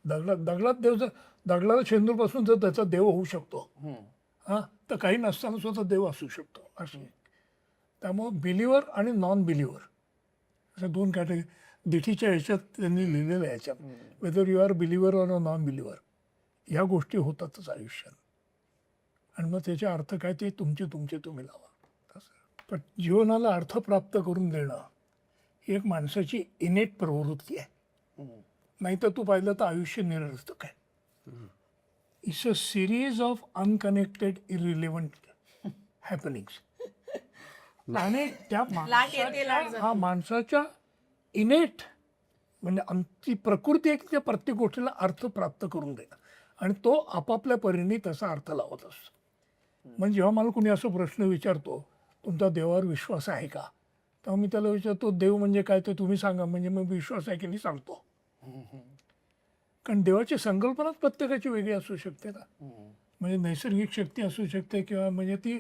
दगडाला शेंदूरपासून जर त्याचा देव होऊ शकतो हां, तर काही नसताना सुद्धा देव असू शकतो असे. त्यामुळं बिलिव्हर आणि नॉन बिलिव्हर अशा दोन कॅटेगरी दिठीच्या ह्याच्यात त्यांनी लिहिलेलं आहे ह्याच्यात, whether you are believer or non believer. ह्या गोष्टी होतातच आयुष्यात. आणि मग त्याचे अर्थ काय ते तुमचे तुम्ही लावा असं. पण जीवनाला अर्थ प्राप्त करून देणं ही एक माणसाची इनेट प्रवृत्ती आहे. नाहीतर तू पाहिलं तर आयुष्य निरर्थक आहे. It's a series of unconnected irrelevant happenings. आणि त्या माणसाच्या इनेट म्हणजे ती प्रकृती एक त्या प्रत्येक गोष्टीला अर्थ प्राप्त करून देणं आणि तो आपापल्या परीने तसा अर्थ लावत असतो. म्हणजे जेव्हा मला कोणी असा प्रश्न विचारतो तुमचा देवावर विश्वास आहे का, तेव्हा मी त्याला विचारतो देव म्हणजे काय ते तुम्ही सांगा, म्हणजे मग विश्वास आहे की नाही सांगतो. कारण देवाची संकल्पनाच प्रत्येकाची वेगळी असू शकते ना. म्हणजे नैसर्गिक शक्ती असू शकते किंवा म्हणजे ती